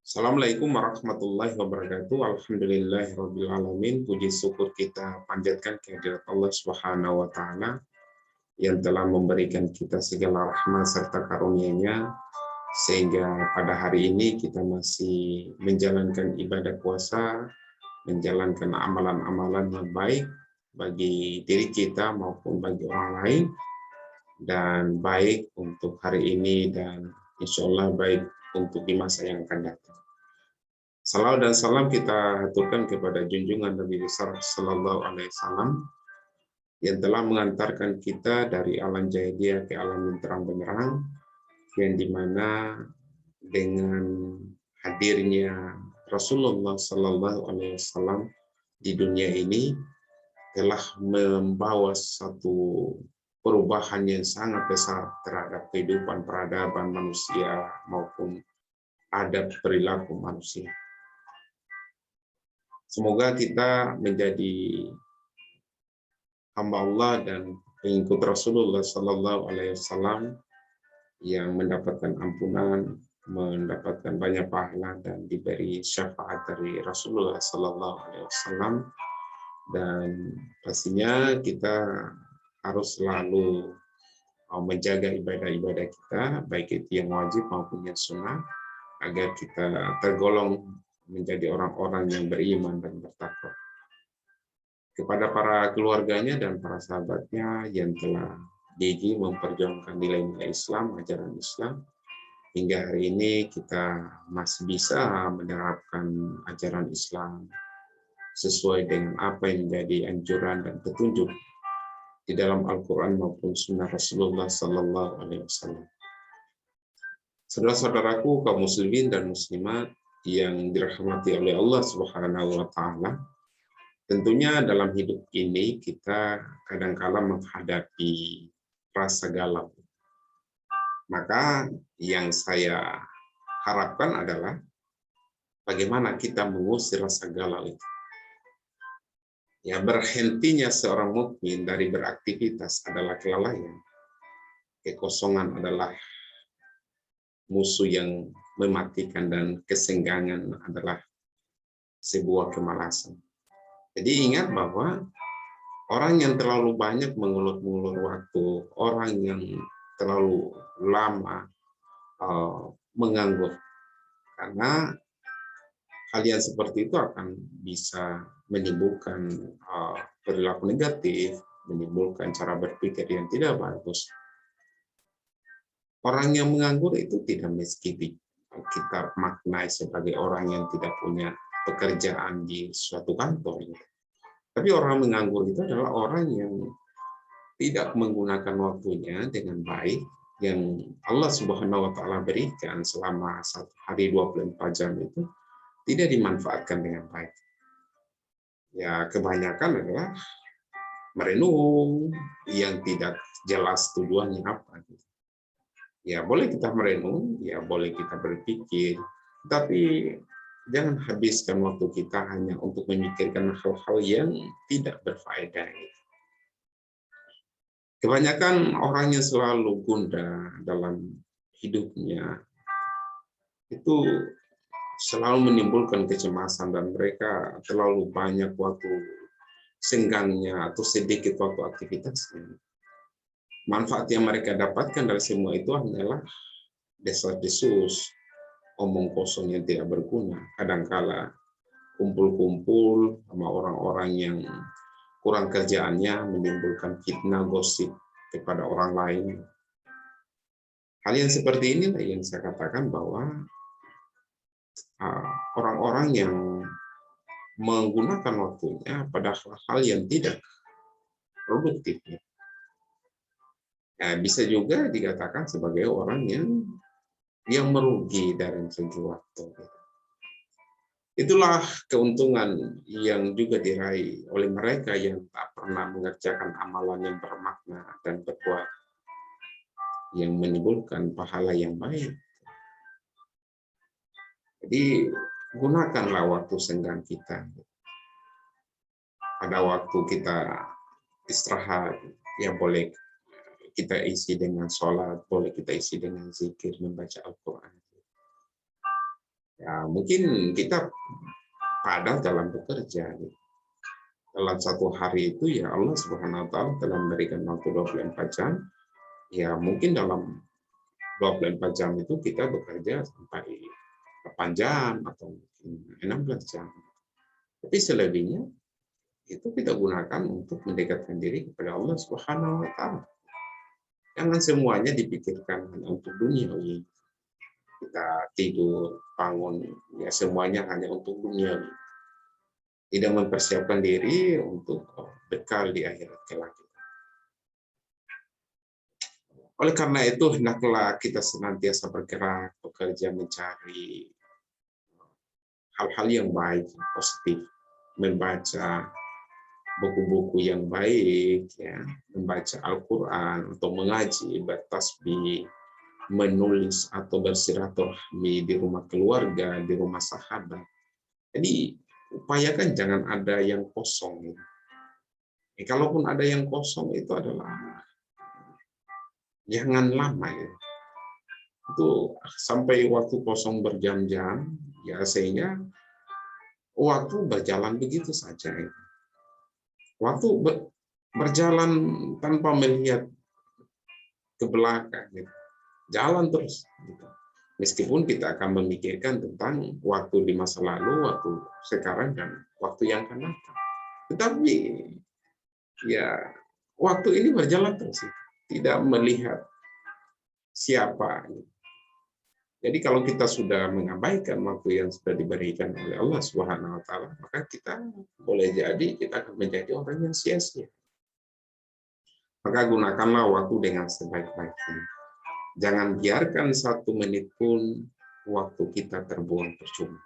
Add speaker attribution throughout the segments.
Speaker 1: Assalamualaikum warahmatullahi wabarakatuh. Alhamdulillahirabbil alamin. Puji syukur kita panjatkan kehadirat Allah Subhanahu wa taala yang telah memberikan kita segala rahmat serta karunia-Nya sehingga pada hari ini kita masih menjalankan ibadah puasa, menjalankan amalan-amalan yang baik bagi diri kita maupun bagi orang lain, dan baik untuk hari ini dan insya Allah baik untuk di masa yang akan datang. Salawat dan salam kita haturkan kepada junjungan Nabi besar Sallallahu Alaihi Wasallam yang telah mengantarkan kita dari alam jahiliyah ke alam yang terang benderang, yang dimana dengan hadirnya Rasulullah Sallallahu Alaihi Wasallam di dunia ini telah membawa satu perubahan yang sangat besar terhadap kehidupan peradaban manusia maupun adab perilaku manusia. Semoga kita menjadi hamba Allah dan pengikut Rasulullah Sallallahu Alaihi Wasallam yang mendapatkan ampunan, mendapatkan banyak pahala dan diberi syafaat dari Rasulullah Sallallahu Alaihi Wasallam. Dan pastinya kita harus selalu menjaga ibadah-ibadah kita, baik itu yang wajib maupun yang sunnah, agar kita tergolong menjadi orang-orang yang beriman dan bertakwa. Kepada para keluarganya dan para sahabatnya yang telah gigih memperjuangkan nilai-nilai Islam, ajaran Islam, hingga hari ini kita masih bisa menerapkan ajaran Islam sesuai dengan apa yang menjadi anjuran dan petunjuk di dalam Al-Quran maupun Sunnah Rasulullah Sallallahu Alaihi Wasallam. Saudara-saudaraku kaum muslimin dan muslimat yang dirahmati oleh Allah Subhanahu wa taala, tentunya dalam hidup ini kita kadang-kala menghadapi rasa galau. Maka yang saya harapkan adalah bagaimana kita mengusir rasa galau itu. Ya, berhentinya seorang mukmin dari beraktivitas adalah kelalaian. Kekosongan adalah musuh yang mematikan dan kesenggangan adalah sebuah kemalasan. Jadi ingat bahwa orang yang terlalu banyak mengulur-ngulur waktu, orang yang terlalu lama menganggur, karena hal yang seperti itu akan bisa menimbulkan perilaku negatif, menimbulkan cara berpikir yang tidak bagus. Orang yang menganggur itu tidak mesti kita maknai sebagai orang yang tidak punya pekerjaan di suatu kantor. Tapi orang menganggur itu adalah orang yang tidak menggunakan waktunya dengan baik, yang Allah Subhanahu wa taala berikan selama satu hari 24 jam itu tidak dimanfaatkan dengan baik. Ya, kebanyakan adalah merenung yang tidak jelas tujuannya apa. Ya, boleh kita merenung, ya boleh kita berpikir, tapi jangan habiskan waktu kita hanya untuk memikirkan hal-hal yang tidak berfaedah. Kebanyakan orang yang selalu gundah dalam hidupnya itu selalu menimbulkan kecemasan dan mereka terlalu banyak waktu senggangnya atau sedikit waktu aktivitasnya. Manfaat yang mereka dapatkan dari semua itu hanyalah desas-desus, omong kosong yang tidak berguna. Kadangkala kumpul-kumpul sama orang-orang yang kurang kerjaannya, menimbulkan fitnah, gosip kepada orang lain. Hal yang seperti inilah yang saya katakan bahwa orang-orang yang menggunakan waktunya pada hal-hal yang tidak produktif. Ya, bisa juga dikatakan sebagai orang yang merugi dari segi waktu. Itulah keuntungan yang juga diraih oleh mereka yang tak pernah mengerjakan amalan yang bermakna dan berbuat yang menimbulkan pahala yang baik. Jadi gunakanlah waktu senggang kita. Pada waktu kita istirahat, ya boleh kita isi dengan sholat, boleh kita isi dengan zikir, membaca Al-Quran. Ya, mungkin kita padat dalam bekerja. Dalam satu hari itu ya Allah Subhanahu wa taala telah memberikan waktu 24 jam. Ya, mungkin dalam 24 jam itu kita bekerja sampai 8 jam atau mungkin 16 jam. Tapi selebihnya itu kita gunakan untuk mendekatkan diri kepada Allah Subhanahu wa taala. Jangan semuanya dipikirkan hanya untuk duniawi. Kita tidur, bangun, ya semuanya hanya untuk duniawi. Tidak mempersiapkan diri untuk bekal di akhirat kelak. Oleh karena itu, hendaklah kita senantiasa bergerak, bekerja, mencari hal-hal yang baik, positif, membaca buku-buku yang baik, ya, membaca Al-Quran atau mengaji, bertasbih, menulis atau bersiraturahmi di rumah keluarga, di rumah sahabat. Jadi upayakan jangan ada yang kosong. Kalaupun ada yang kosong itu adalah jangan lama ya. Itu sampai waktu kosong berjam-jam, ya sehingga waktu berjalan begitu saja. Waktu berjalan tanpa melihat ke belakang, gitu. Jalan terus. Gitu. Meskipun kita akan memikirkan tentang waktu di masa lalu, waktu sekarang, dan waktu yang akan datang. Tetapi ya waktu ini berjalan terus, tidak melihat siapa. Jadi kalau kita sudah mengabaikan waktu yang sudah diberikan oleh Allah Subhanahu wa taala, maka kita boleh jadi kita akan menjadi orang yang sia-sia. Maka gunakanlah waktu dengan sebaik-baiknya. Jangan biarkan 1 menit pun waktu kita terbuang percuma.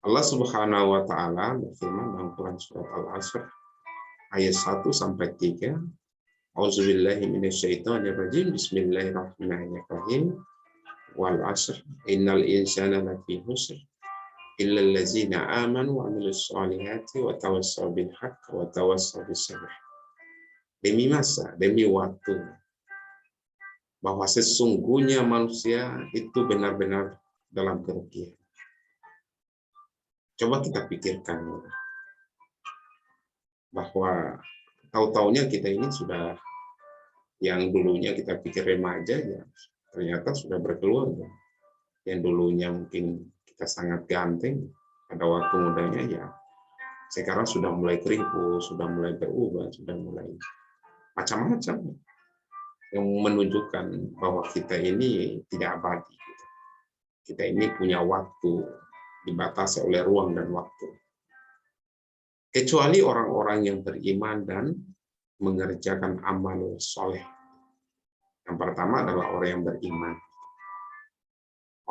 Speaker 1: Allah Subhanahu wa taala berfirman dalam Quran surat Al-Asr ayat 1 sampai 3. Auzubillahi minasyaitonirrajim. Bismillahirrahmanirrahim. Wal 'ashr innal insana lafi khusr illa allazina amanu wa 'amilus shalihati wa tawassaw bil haqq wa tawassaw bis sabr. Demi masa, demi waktu, bahwa sesungguhnya manusia itu benar-benar dalam kerugian. Coba kita pikirkan bahwa tahu-taunya kita ini sudah, yang dulunya kita pikir remaja, ya ternyata sudah berkeluarga. Yang dulunya mungkin kita sangat ganteng pada waktu mudanya, ya sekarang sudah mulai keriput, sudah mulai berubah, sudah mulai macam-macam, yang menunjukkan bahwa kita ini tidak abadi. Kita ini punya waktu, dibatasi oleh ruang dan waktu. Kecuali orang-orang yang beriman dan mengerjakan amal soleh. Yang pertama adalah orang yang beriman.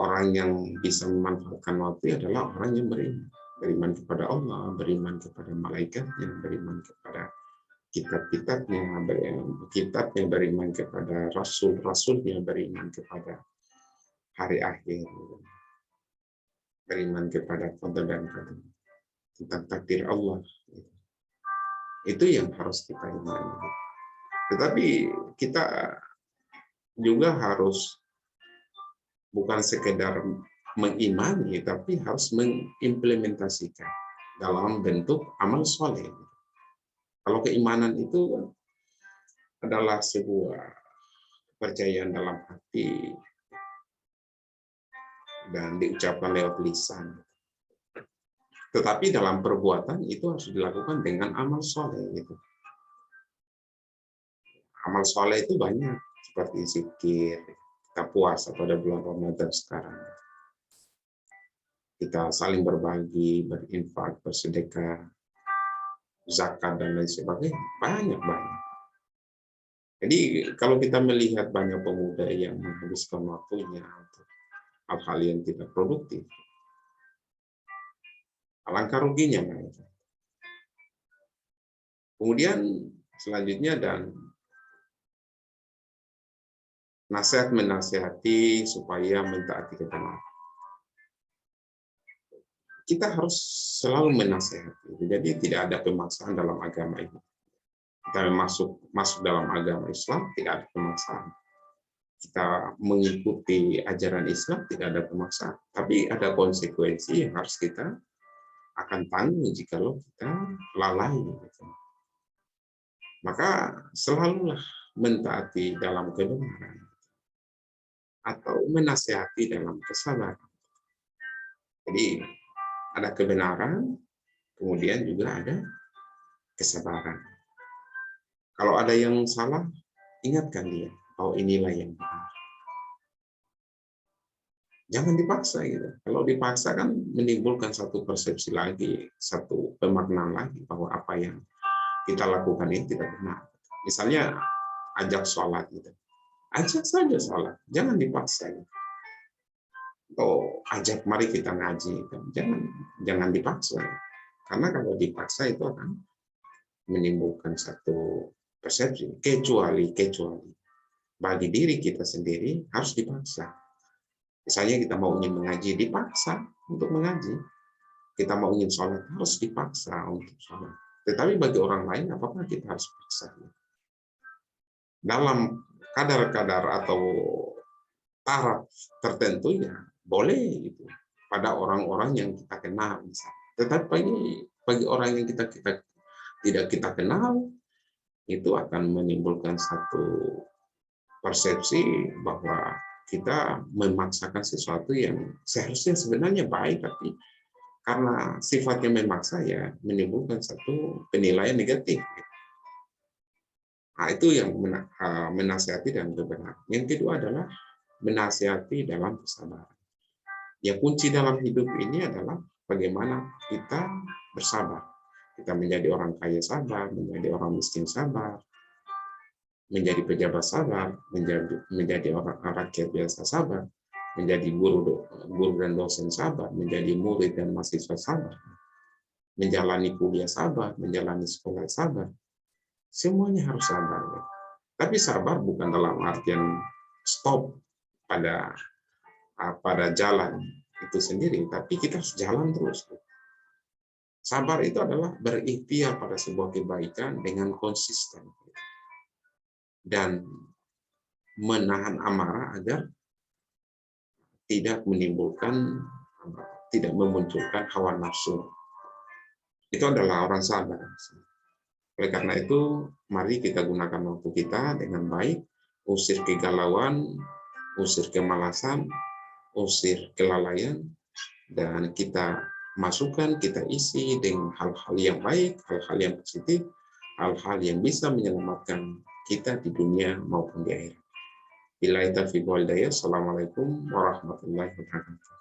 Speaker 1: Orang yang bisa memanfaatkan waktu adalah orang yang beriman. Beriman kepada Allah, beriman kepada malaikatnya, beriman kepada kitab-kitabnya, beriman kepada rasul-rasulnya, beriman kepada hari akhir, beriman kepada qada dan qadar, tentang takdir Allah. Itu yang harus kita imani. Tetapi kita juga harus bukan sekedar mengimani, tapi harus mengimplementasikan dalam bentuk amal soleh. Kalau keimanan itu adalah sebuah kepercayaan dalam hati dan diucapkan lewat lisan. Tetapi dalam perbuatan itu harus dilakukan dengan amal soleh. Gitu. Amal soleh itu banyak, seperti zikir, kita puasa pada bulan Ramadan sekarang. Kita saling berbagi, berinfak, bersedekah, zakat, dan lain sebagainya. Banyak-banyak. Jadi kalau kita melihat banyak pemuda yang menghabiskan waktunya untuk hal-hal yang tidak produktif, alangkah ruginya mereka. Kemudian selanjutnya, dan nasihat menasihati supaya mentaati kebenaran. Kita harus selalu menasihati. Jadi tidak ada pemaksaan dalam agama ini. Kita masuk dalam agama Islam, tidak ada pemaksaan. kita mengikuti ajaran Islam tidak ada pemaksaan, tapi ada konsekuensi yang harus kita akan tanggung jikalau kita lalai. Gitu. Maka selalulah mentaati dalam kebenaran atau menasihati dalam kesabaran. Jadi ada kebenaran, kemudian juga ada kesabaran. Kalau ada yang salah, ingatkan dia, oh inilah yang benar. Jangan dipaksa gitu. Kalau dipaksa kan menimbulkan satu persepsi lagi, satu pemaknaan lagi bahwa apa yang kita lakukan ini tidak benar. Misalnya ajak sholat gitu. Ajak saja sholat, jangan dipaksa. Gitu. Atau ajak mari kita ngaji, gitu. Jangan dipaksa. Karena kalau dipaksa itu akan menimbulkan satu persepsi, kecuali bagi diri kita sendiri harus dipaksa. Misalnya kita mau ingin mengaji, dipaksa untuk mengaji. Kita mau ingin sholat, harus dipaksa untuk sholat. Tetapi bagi orang lain, apakah kita harus paksa? Dalam kadar-kadar atau taraf tertentu ya boleh gitu pada orang-orang yang kita kenal misalnya. Tetapi bagi orang yang kita tidak kita kenal, itu akan menimbulkan satu persepsi bahwa kita memaksakan sesuatu yang seharusnya sebenarnya baik, tapi karena sifatnya memaksa ya menimbulkan satu penilaian negatif. Nah, itu yang menasihati dan kebenaran. Yang kedua adalah menasihati dalam kesabaran. Ya kunci dalam hidup ini adalah bagaimana kita bersabar. Kita menjadi orang kaya sabar, menjadi orang miskin sabar, menjadi pejabat sabar, menjadi orang rakyat biasa sabar, menjadi guru dan dosen sabar, menjadi murid dan mahasiswa sabar, menjalani kuliah sabar, menjalani sekolah sabar. Semuanya harus sabar. Tapi sabar bukan dalam artian stop pada jalan itu sendiri, tapi kita harus jalan terus. Sabar itu adalah berikhtiar pada sebuah kebaikan dengan konsisten dan menahan amarah agar tidak memunculkan hawa nafsu. Itu adalah orang sabar. Oleh karena itu, mari kita gunakan waktu kita dengan baik, usir kegalauan, usir kemalasan, usir kelalaian, dan kita masukkan, kita isi dengan hal-hal yang baik, hal-hal yang positif, hal-hal yang bisa menyelamatkan kita di dunia maupun di akhirat. Billahi taufiq wal hidayah. Assalamualaikum warahmatullahi wabarakatuh.